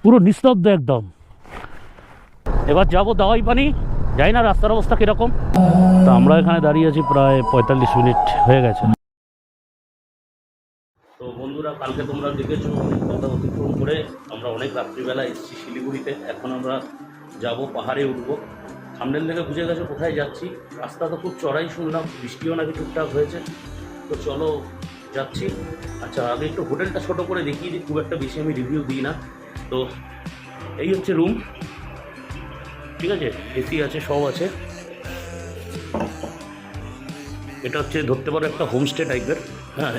পুরো নিস্তব্ধ একদম। এবার যাবো দাওয়াই পানি, যাই না রাস্তার অবস্থা কীরকম। তো আমরা এখানে দাঁড়িয়ে আছি প্রায় 45 মিনিট হয়ে গেছে। তো বন্ধুরা, কালকে তোমরা দেখেছো অনেক কথা অতিক্রম করে আমরা অনেক রাত্রিবেলা এসেছি শিলিগুড়িতে। এখন আমরা যাব, পাহাড়ে উঠবো। সামনের থেকে বুঝে গেছো কোথায় যাচ্ছি। রাস্তা তো খুব চড়াই শুনলাম, বৃষ্টিও নাকি টুকটাক হয়েছে। তো চলো যাচ্ছি। আচ্ছা, আগে একটু হোটেলটা ছোটো করে দেখিয়ে দিই, খুব একটা বেশি আমি রিভিউ দিই না। তো এই হচ্ছে রুম, ঠিক আছে, এসি আছে, সব আছে। এটা হচ্ছে ধরতে পারো একটা হোমস্টে টাইপের, হ্যাঁ,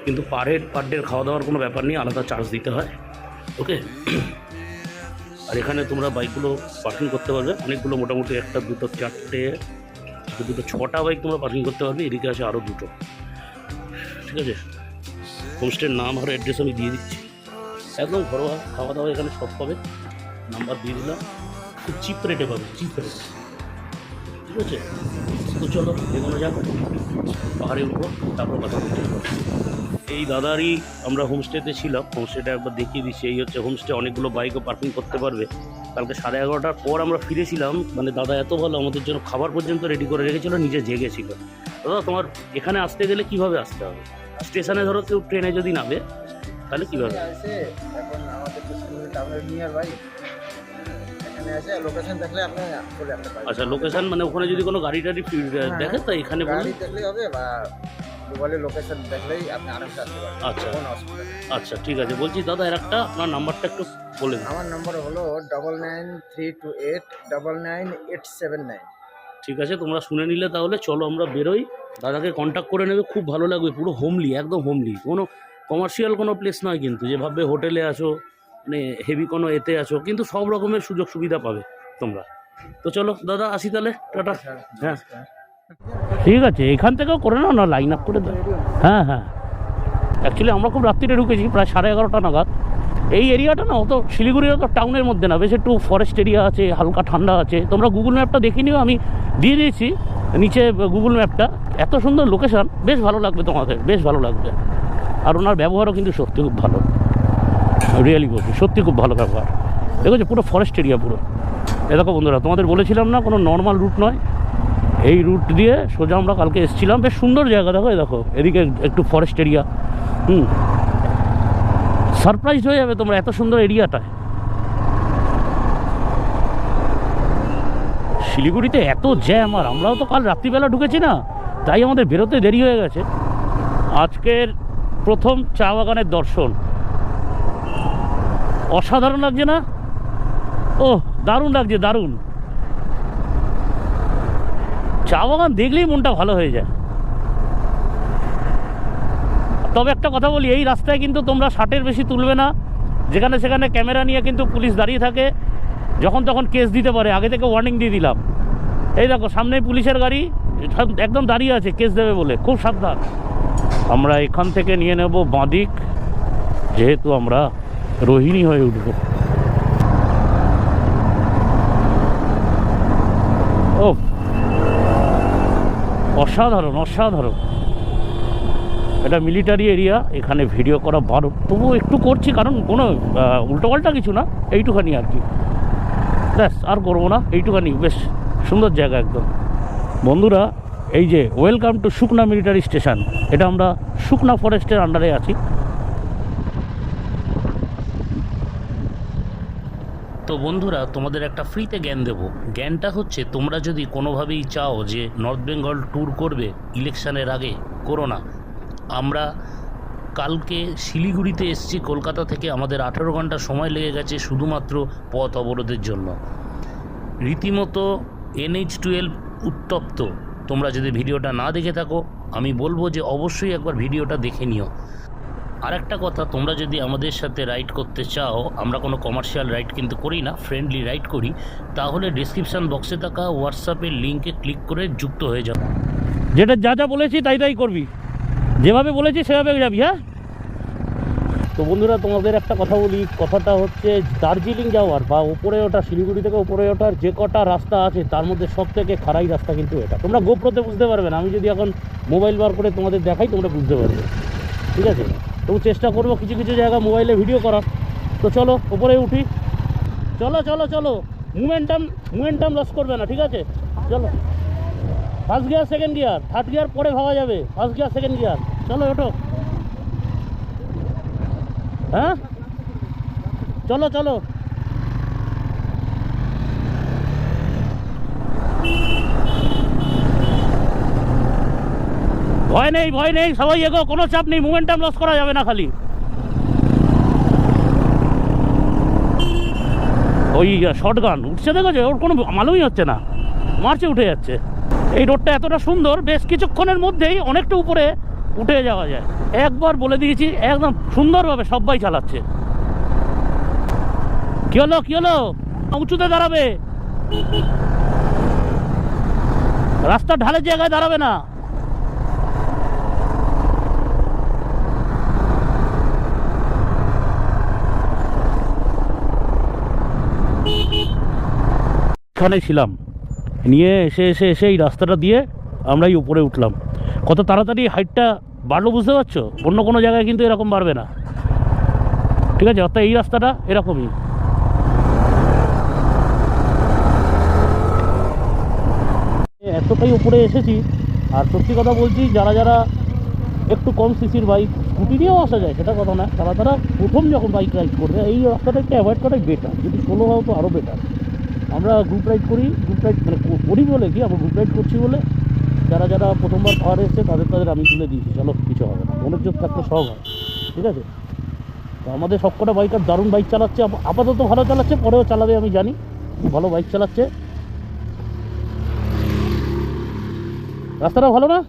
কিন্তু পার ডে খাওয়া দাওয়ার কোনো ব্যাপার নেই, আলাদা চার্জ দিতে হয়। ওকে। আর এখানে তোমরা বাইকগুলো পার্কিং করতে পারবে অনেকগুলো, মোটামুটি একটা দুটো চারটে দুটো ছটা বাইক তোমরা পার্কিং করতে পারবে। এদিকে আছে আরও দুটো, ঠিক আছে। হোমস্টের নাম আর অ্যাড্রেস আমি দিয়ে দিচ্ছি। একদম ঘরোয়া খাওয়া দাওয়া এখানে সব পাবে, নাম্বার দিয়ে দিলাম। খুব চিপ রেটে পাবে, চিপ রেটে, ঠিক আছে। তো চলো এগোনো যাক, পাহাড়ে উঠবো, তারপর কথা বলতে হবে। এই দাদারই আমরা হোমস্টেতে ছিলাম, হোমস্টেটা একবার দেখিয়ে দিচ্ছি। এই হচ্ছে হোমস্টে, অনেকগুলো বাইকও পার্কিং করতে পারবে। কালকে 11:30টার পর আমরা ফিরেছিলাম, মানে দাদা এত ভালো আমাদের জন্য খাবার পর্যন্ত রেডি করে রেখেছিলো, নিজে জেগেছিল। দাদা, তোমার এখানে আসতে গেলে কীভাবে আসতে হবে? স্টেশনে ধরো কেউ ট্রেনে যদি নামে তাহলে কীভাবে? আচ্ছা, লোকেশন মানে ওখানে যদি কোনো গাড়ি টাড়ি দেখে তো এখানে দেখলেই হবে, বা গুগলে লোকেশন দেখলেই আপনি আরামসে আসতে পারবেন। আচ্ছা আচ্ছা, ঠিক আছে। বলছি দাদা, এর একটা আপনার নাম্বারটা একটু বলে দিন। আমার নম্বর হলো 9932899879। ঠিক আছে, তোমরা শুনে নিলে। তাহলে চলো আমরা বেরোই, দাদাকে কন্ট্যাক্ট করে নেবে, খুব ভালো লাগবে। পুরো হোমলি, একদম হোমলি, কোনো কমার্শিয়াল কোনো প্লেস নয় কিন্তু, যে ভাববে হোটেলে আছো, মানে হেভি কোনো এতে আছো, কিন্তু সব রকমের সুযোগ সুবিধা পাবে তোমরা। তো চলো দাদা, আসি তাহলে, টাটা। হ্যাঁ ঠিক আছে, এখান থেকেও করে নাও না, লাইন আপ করে দাও। হ্যাঁ হ্যাঁ, অ্যাকচুয়ালি আমরা খুব রাত্রিরে ঢুকেছি, প্রায় 11:30 নাগাদ। এই এরিয়াটা না অত শিলিগুড়ির অত টাউনের মধ্যে না, বেশ একটু ফরেস্ট এরিয়া আছে, হালকা ঠান্ডা আছে। তোমরা গুগল ম্যাপটা দেখে নিও, আমি দিয়ে দিয়েছি নিচে গুগল ম্যাপটা। এত সুন্দর লোকেশান, বেশ ভালো লাগবে তোমাদের, বেশ ভালো লাগবে। আর ওনার ব্যবহারও কিন্তু সত্যি খুব ভালো, রিয়েলি বলছি, সত্যি খুব ভালো ব্যবহার। দেখেছো, পুরো ফরেস্ট এরিয়া পুরো। এ দেখো বন্ধুরা, তোমাদের বলেছিলাম না কোনো নর্মাল রুট নয়, এই রুট দিয়ে সোজা আমরা কালকে এসেছিলাম। বেশ সুন্দর জায়গা, দেখো দেখো, এদিকে একটু ফরেস্ট এরিয়া। সারপ্রাইজ হয়ে যাবে তোমরা এত সুন্দর এরিয়াটায়। শিলিগুড়িতে এত জ্যাম, আর আমরাও তো কাল রাত্রিবেলা ঢুকেছি না, তাই আমাদের বেরোতে দেরি হয়ে গেছে। আজকের প্রথম চা বাগানের দর্শন, অসাধারণ লাগছে না? ও দারুণ লাগছে, দারুণ। চা বাগান দেখলেই মনটা ভালো হয়ে যায়। তবে একটা কথা বলি, এই রাস্তায় কিন্তু তোমরা 60-এর বেশি তুলবে না। যেখানে সেখানে ক্যামেরা নিয়ে কিন্তু পুলিশ দাঁড়িয়ে থাকে, যখন তখন কেস দিতে পারে। আগে থেকে ওয়ার্নিং দিয়ে দিলাম। এই দেখো, সামনে পুলিশের গাড়ি একদম দাঁড়িয়ে আছে, কেস দেবে বলে, খুব সাবধান। আমরা এখান থেকে নিয়ে নেব বাঁদিক, যেহেতু আমরা রোহিণী হয়ে উঠব। ও অসাধারণ, অসাধারণ। এটা মিলিটারি এরিয়া, এখানে ভিডিও করা বারণ, তবুও একটু করছি, কারণ কোনো উল্টোপাল্টা কিছু না, এইটুখানি আর কি, ব্যাস, আর করবো না, এইটুখানি। বেশ সুন্দর জায়গা একদম। বন্ধুরা, এই যে welcome to Sukna military station, এটা আমরা সুকনা ফরেস্টের আন্ডারে আছি। তো বন্ধুরা, তোমাদের একটা ফ্রিতে জ্ঞান দেবো। জ্ঞানটা হচ্ছে, তোমরা যদি কোনোভাবেই চাও যে নর্থ বেঙ্গল ট্যুর করবে ইলেকশনের আগে, করো না। আমরা কালকে শিলিগুড়িতে এসেছি কলকাতা থেকে, আমাদের 18 ঘন্টা সময় লেগে গেছে শুধুমাত্র পথ অবরোধের জন্য। রীতিমতো NH-12 উত্তপ্ত। তোমরা যদি ভিডিওটা না দেখে থাকো, আমি বলবো যে অবশ্যই একবার ভিডিওটা দেখে নিও। আর একটা কথা, তোমরা যদি আমাদের সাথে রাইড করতে চাও, আমরা কোনো কমার্শিয়াল রাইড কিন্তু করি না, ফ্রেন্ডলি রাইড করি, তাহলে ডেসক্রিপশান বক্সে থাকা হোয়াটসঅ্যাপের লিঙ্কে ক্লিক করে যুক্ত হয়ে যাও। যেটা যা যা বলেছি তাই তাই করবি, যেভাবে বলেছি সেভাবে যাবি। হ্যাঁ, তো বন্ধুরা, তোমাদের একটা কথা বলি। কথাটা হচ্ছে, দার্জিলিং যাওয়ার বা উপরে ওঠা, শিলিগুড়ি থেকে উপরে ওঠার যে কটা রাস্তা আছে, তার মধ্যে সব থেকে খারাই রাস্তা কিন্তু এটা। তোমরা গোপ্রোতে বুঝতে পারবে না, আমি যদি এখন মোবাইল বার করে তোমাদের দেখাই, তোমরা বুঝতে পারবে, ঠিক আছে। তবু চেষ্টা করবো কিছু কিছু জায়গা মোবাইলে ভিডিও করার। তো চলো উপরে উঠি। চলো চলো চলো, মোমেন্টাম লস করবে না, ঠিক আছে? চলো, first gear second gear third gear পরে ভাবা যাবে, ফার্স্ট গিয়ার সেকেন্ড গিয়ার, চলো ওঠো। হ্যাঁ চলো চলো। ভয় নেই সবাই এগো, কোনো চাপ নেই, মোমেন্টাম লস করা যাবে না। খালি ওই শর্ট গান উঠছে, দেখেছো? ওর কোনো মালুমই হচ্ছে না, মার্চে উঠে যাচ্ছে। এই রোডটা এতটা সুন্দর, বেশ কিছুক্ষণের মধ্যেই অনেকটা উপরে উঠে যাওয়া যায়। একবার বলে দিয়েছি, একদম সুন্দরভাবে সবাই চালাচ্ছে। কি হলো উঁচুতে দাঁড়াবে, রাস্তার ঢালের জায়গায় দাঁড়াবে না। এখানে ছিলাম, নিয়ে এসে এই রাস্তাটা দিয়ে আমরা এই উপরে উঠলাম। কত তাড়াতাড়ি হাইটটা বাড়লো বুঝতে পারছো? অন্য কোনো জায়গায় কিন্তু এরকম বাড়বে না, ঠিক আছে? অর্থাৎ এই রাস্তাটা এরকমই। এতটাই উপরে এসেছি, আর সত্যি কথা বলছি, যারা একটু কম সিসির বাইক, স্কুটি নিয়েও আসা যায়, সেটা কথা না, তারা প্রথম যখন বাইক রাইড করবে এই রাস্তাটা একটু অ্যাভয়েড করাই বেটার। যদি সোলো হও তো আরও বেটার। আমরা গ্রুপ রাইড মানে করি বলে কি, আমরা গ্রুপ রাইড করছি বলে যারা প্রথমবার পাওয়ার এসছে তাদের আমি তুলে দিয়েছি, চলো কিছু হবে না, মনের জোর থাকলে সব হয়, ঠিক আছে? তো আমাদের সবকটা বাইকার দারুণ বাইক চালাচ্ছে, আপাতত ভালো চালাচ্ছে, পরেও চালাবে আমি জানি, ভালো বাইক চালাচ্ছে। রাস্তাটা ভালো না?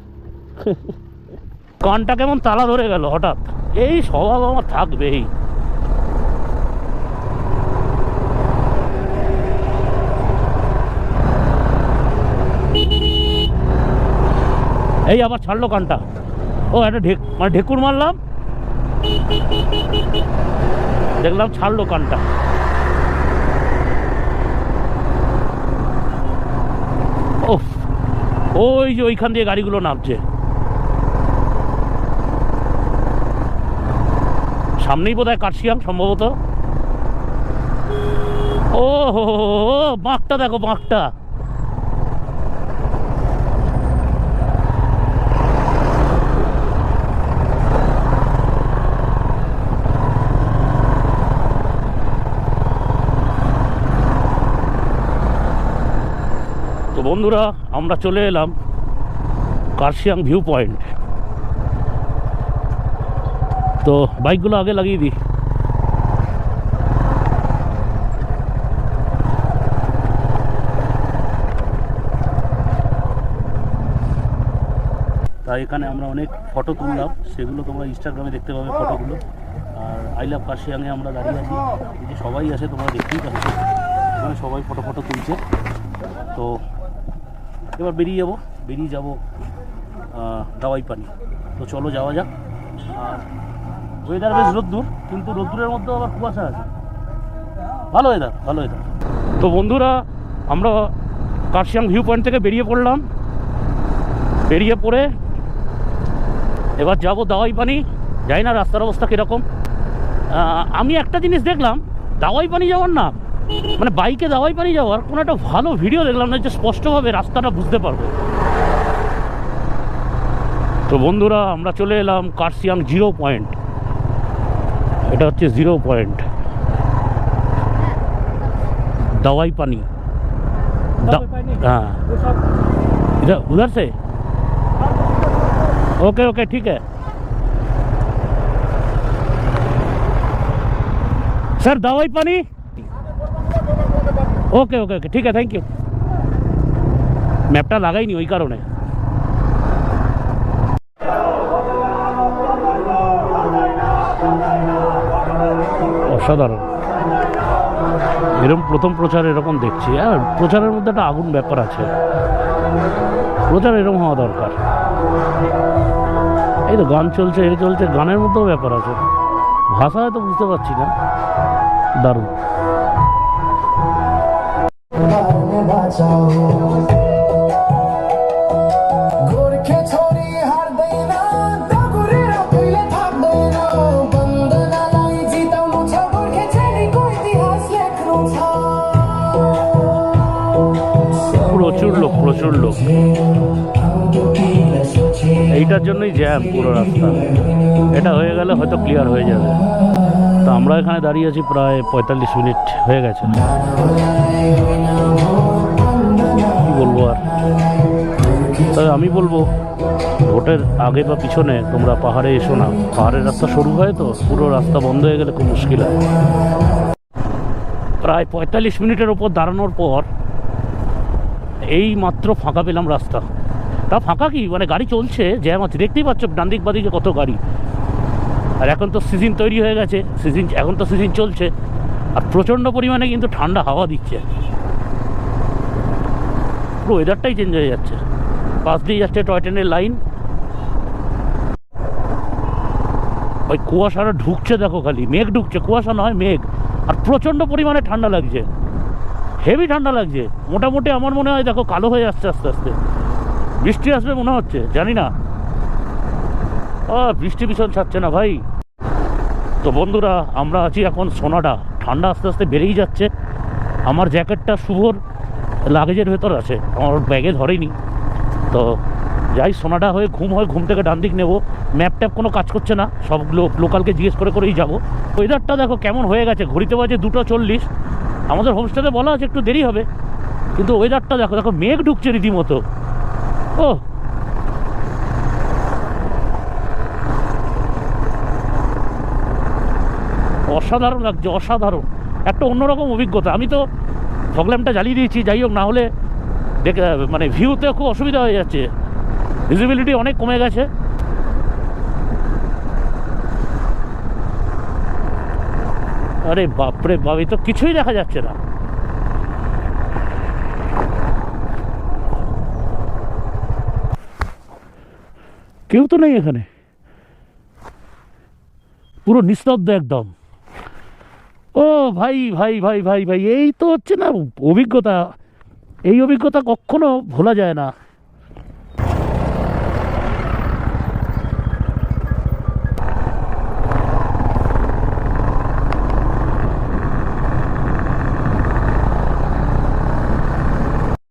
কানটা কেমন তালা ধরে গেল হঠাৎ, এই স্বভাব আমার থাকবেই। এই আবার ছাড়লো কানটা, ও একটা ঢেকুর মারলাম, দেখলাম ছাড়লো কানটা। ওই যে ওইখান দিয়ে গাড়িগুলো নামছে, সামনেই বোধহয় কার্শিয়াং সম্ভবত। ও হো, বাঁকটা দেখো, বাঁকটা। তো বন্ধুরা, আমরা চলে এলাম কার্শিয়াং ভিউ পয়েন্ট। তো বাইকগুলো আগে লাগিয়ে দিই। তাই এখানে আমরা অনেক ফটো তুললাম, সেগুলো তোমরা ইনস্টাগ্রামে দেখতে পাবে ফটোগুলো। আর আই লাভ কার্শিয়াংয়ে আমরা দাঁড়িয়ে আছি, এই যে সবাই আছে তোমরা দেখতেই পাচ্ছ, এখানে সবাই ফটো তুলছে। তো এবার বেরিয়ে যাব দাওয়াই পানি। তো চলো যাওয়া যাক। আর ওয়েদার বেশ রোদ্দুর, কিন্তু রোদ্দুরের মধ্যেও আবার কুয়াশা আছে, ভালো ওয়েদার। তো বন্ধুরা, আমরা কার্শিয়াং ভিউ পয়েন্ট থেকে বেরিয়ে পড়লাম, বেরিয়ে পড়ে এবার যাব দাওয়াই পানি। জানি না রাস্তার অবস্থা কীরকম। আমি একটা জিনিস দেখলাম, দাওয়াই পানি যাওয়ার না, মানে বাইকে দাওয়াই পানি যাওয়ার কোনো একটা ভালো ভিডিও দেখলাম না যে স্পষ্টভাবে রাস্তাটা বুঝতে পারবে। তো বন্ধুরা, আমরা চলে এলাম কার্শিয়াং 0 পয়েন্ট। এটা হচ্ছে 0 পয়েন্ট, দাওয়াই পানি। हाँ इधर उधर से ओके ठीक है सर, दावाई पानी। ओके ठीक है, थैंक यू। मैपटा लागाई नहीं ওই কারণে। অসাধারণ, এরকম প্রথম প্রচার এরকম দেখছি। আর প্রচারের মধ্যে একটা আগুন ব্যাপার আছে, প্রচার এরকম হওয়া দরকার। এই তো গান চলছে, গানের মধ্যেও ব্যাপার আছে, ভাষা হয়তো বুঝতে পারছি না। দারুণ। बंद नालाई जीता मुझे बोल के चली कोई इतिहास लिख लूं था। এইটার জন্যই জ্যাম পুরো রাস্তা। এটা হয়ে গেলে হয়তো ক্লিয়ার হয়ে যাবে। তো আমরা এখানে দাঁড়িয়ে আছি প্রায় 45 মিনিট হয়ে গেছে। কি বলবো আর, তবে আমি বলবো ভোটের আগে বা পিছনে তোমরা পাহাড়ে এসো না। পাহাড়ের রাস্তা সরু হয় তো, পুরো রাস্তা বন্ধ হয়ে গেলে খুব মুশকিল হয়। প্রায় 45 মিনিটের ওপর দাঁড়ানোর পর এই মাত্র ফাঁকা পেলাম রাস্তা। তা ফাঁকা কি, মানে গাড়ি চলছে, জ্যাম আছে, দেখতেই পাচ্ছ ডান দিক বাদিকে কত গাড়ি। আর এখন তো সিজন তৈরি হয়ে গেছে, এখন তো সিজন চলছে, আর প্রচণ্ড পরিমাণে কিন্তু ঠান্ডা হাওয়া দিচ্ছে। পুরো ওয়েদারটাই চেঞ্জ হয়ে যাচ্ছে। পাশ দিয়ে যাচ্ছে টয় ট্রেনের লাইন, ওই কুয়াশাটা ঢুকছে, দেখো খালি মেঘ ঢুকছে, কুয়াশা নয় মেঘ। আর প্রচণ্ড পরিমাণে ঠান্ডা লাগছে, হেভি ঠান্ডা লাগছে। মোটামুটি আমার মনে হয় দেখো কালো হয়ে আসছে আস্তে আস্তে, বৃষ্টি আসবে মনে হচ্ছে, জানি না। বৃষ্টি ভীষণ ছাড়ছে না ভাই। তো বন্ধুরা, আমরা আছি এখন সোনাডা। ঠান্ডা আস্তে আস্তে বেড়েই যাচ্ছে। আমার জ্যাকেটটা শুভর লাগেজের ভেতর আছে, আমার ব্যাগে ধরেনি। তো যাই, সোনাডা হয়ে ঘুম হয়, ঘুম থেকে ডান দিক নেবো। ম্যাপ ট্যাপ কোনো কাজ করছে না, সব লোকালকে জিজ্ঞেস করে করেই যাবো। ওয়েদারটা দেখো কেমন হয়ে গেছে, ঘড়িতে বাজে 2:40। আমাদের হোমস্টেতে বলা আছে একটু দেরি হবে, কিন্তু ওয়েদারটা দেখো, দেখো মেঘ ঢুকছে রীতিমতো। ও অসাধারণ লাগছে, অসাধারণ একটা অন্যরকম অভিজ্ঞতা। আমি তো ফগল্যাম্পটা জ্বালিয়ে দিয়েছি, যাই হোক, না হলে মানে ভিউতে খুব অসুবিধা হয়ে যাচ্ছে, ভিজিবিলিটি অনেক কমে গেছে। আরে বাপরে বাপ, এই তো কিছুই দেখা যাচ্ছে না। কেউ তো নেই এখানে, পুরো নিস্তব্ধ একদম। ও ভাই ভাই ভাই ভাই ভাই, এই তো হচ্ছে না অভিজ্ঞতা। এই অভিজ্ঞতা কখনো ভোলা যায় না।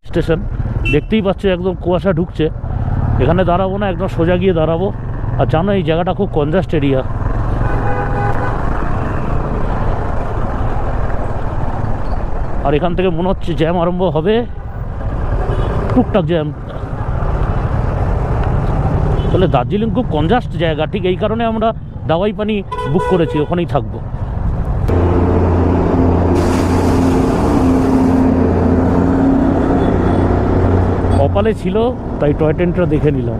স্টেশন দেখতেই পাচ্ছ, একদম কুয়াশা ঢুকছে। এখানে দাঁড়াবো না, একদম সোজা গিয়ে দাঁড়াবো। আর জানো এই জায়গাটা খুব কনজাস্ট এরিয়া। আর এখান থেকে মনে হচ্ছে জ্যাম আরম্ভ হবে, টুকটাক জ্যাম। তাহলে দার্জিলিং খুব কনজাস্ট জায়গা, ঠিক এই কারণে আমরা দাওয়াই পানি বুক করেছি, ওখানেই থাকবো। কপালে ছিল তাই টয় ট্রেনটা দেখে নিলাম।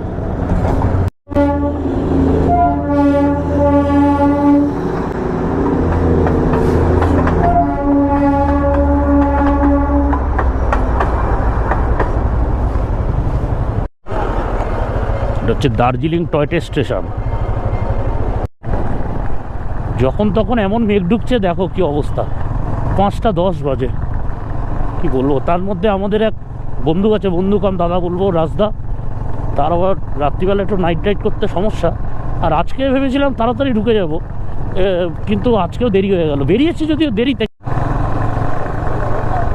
এটা হচ্ছে দার্জিলিং টয় ট্রেন স্টেশন। যখন তখন এমন মেঘ ঢুকছে, দেখো কি অবস্থা। 5:10 বাজে, কি বলবো। তার মধ্যে আমাদের এক বন্ধু আছে, বন্ধু কম দাদা বলবো, রাজদা। তার আবার রাত্রিবেলা একটু নাইট রাইড করতে সমস্যা। আর আজকে ভেবেছিলাম তাড়াতাড়ি ঢুকে যাব, কিন্তু আজকেও দেরি হয়ে গেল। বেরিয়েছি যদিও দেরিতে,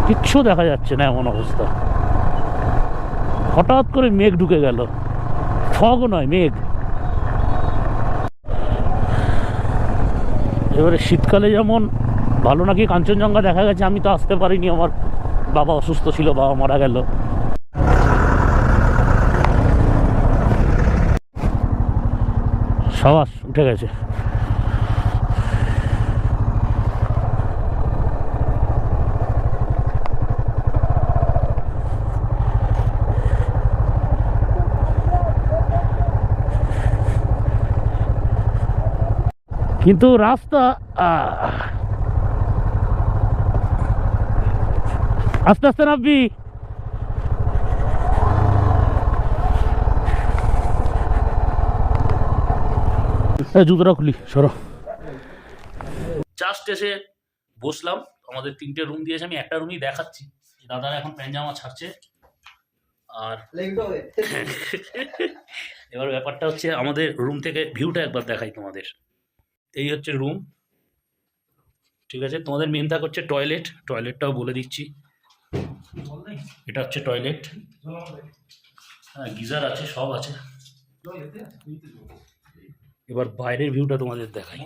কিচ্ছু দেখা যাচ্ছে না, এমন অবস্থা। হঠাৎ করে মেঘ ঢুকে গেল, ফগও নয়, মেঘ। এবারে শীতকালে যেমন ভালো নাকি কাঞ্চনজঙ্ঘা দেখা গেছে, আমি তো আসতে পারিনি, আমার বাবা অসুস্থ ছিল, বাবা মারা গেল। সাবাস, উঠে গেছে। কিন্তু রাস্তা আস্তে আস্তে নামবি। জুতোটা খুলি, সরো। জাস্ট এসে বসলাম, আমাদের 3টে রুম দিয়েছে, আমি একটা রুমই দেখাচ্ছি। দাদারা এখন প্যান্ট জামা ছাড়ছে। আর এবার ব্যাপারটা হচ্ছে, আমাদের রুম থেকে ভিউটা একবার দেখাই তোমাদের। এই হচ্ছে রুম, ঠিক আছে। তোমাদের মেন থাক হচ্ছে টয়লেট, টয়লেটটাও বলে দিচ্ছি। এটা হচ্ছে টয়লেট, হ্যাঁ গিজার আছে, সব আছে। এবার বাইরের ভিউটা তোমাদের দেখাই।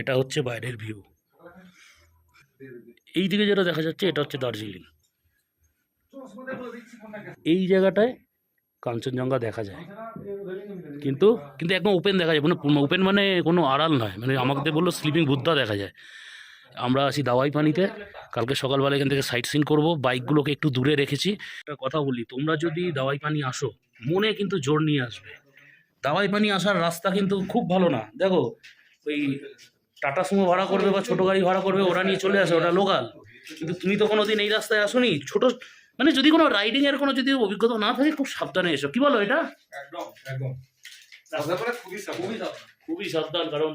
এটা হচ্ছে বাইরের ভিউ। এই দিকে যেটা দেখা যাচ্ছে এটা হচ্ছে দার্জিলিং। এই জায়গাটায় কাঞ্চনজঙ্ঘা দেখা যায়, কিন্তু কিন্তু একদম ওপেন দেখা যায়, কোনো ওপেন মানে কোনো আড়াল নয়, মানে আমাদের বললো স্লিপিং বুদ্ধা দেখা যায়। আমরা আছি দাওয়াই পানিতে, কালকে সকালবেলা এখান থেকে সাইট সিন করবো, বাইকগুলোকে একটু দূরে রেখেছি। একটা কথা বলি, তোমরা যদি দাওয়াই পানি আসো মনে কিন্তু জোর নিয়ে আসবে। দাওয়াই পানি আসার রাস্তা কিন্তু খুব ভালো না, দেখো ওই টাটা সুমো ভাড়া করবে বা ছোটো গাড়ি ভাড়া করবে, ওরা নিয়ে চলে আসে, ওটা লোকাল। কিন্তু তুমি তো কোনোদিন এই রাস্তায় আসোনি, ছোট মানে যদি কোনো রাইডিং এর কোনো যদি অভিজ্ঞতা না থাকে খুব সাবধানে এসো, কি বলো এটা? একদম একদম খুবই সাবধান, কারণ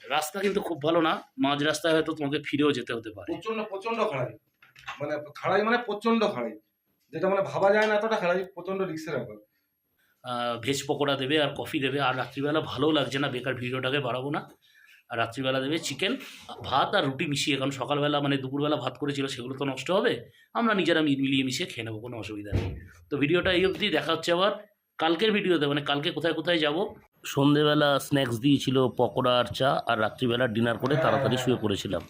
রাস্তা কিন্তু খুব ভালো না, মাঝ রাস্তায় হয়তো তোমাকে ফিরেও যেতে হতে পারে। প্রচন্ড প্রচন্ড খাড়াই, মানে খাড়াই মানে প্রচন্ড খাড়াই, যেটা মানে ভাবা যায় না এতটা খাড়াই, প্রচন্ড রিস্কের ব্যাপার। ভেজ পকোড়া দেবে আর কফি দেবে, আর রাত্রিবেলা ভালো লাগছে না, বেকার ভিডিওটাকে বাড়াবো না। আর রাত্রিবেলা দেবে চিকেন, ভাত আর রুটি মিশিয়ে, কারণ সকালবেলা মানে দুপুরবেলা ভাত করেছিল সেগুলো তো নষ্ট হবে, আমরা নিজেরা মিলিয়ে মিশিয়ে খেয়ে নেবো, কোনো অসুবিধা নেই। তো ভিডিওটা এই অবধি, দেখা হচ্ছে আবার কালকের ভিডিওতে, মানে কালকে কোথায় কোথায় যাব। সন্ধেবেলা স্ন্যাক্স দিয়েছিল পকোড়া আর চা, আর রাত্রিবেলা ডিনার করে তাড়াতাড়ি শুয়ে পড়েছিলাম।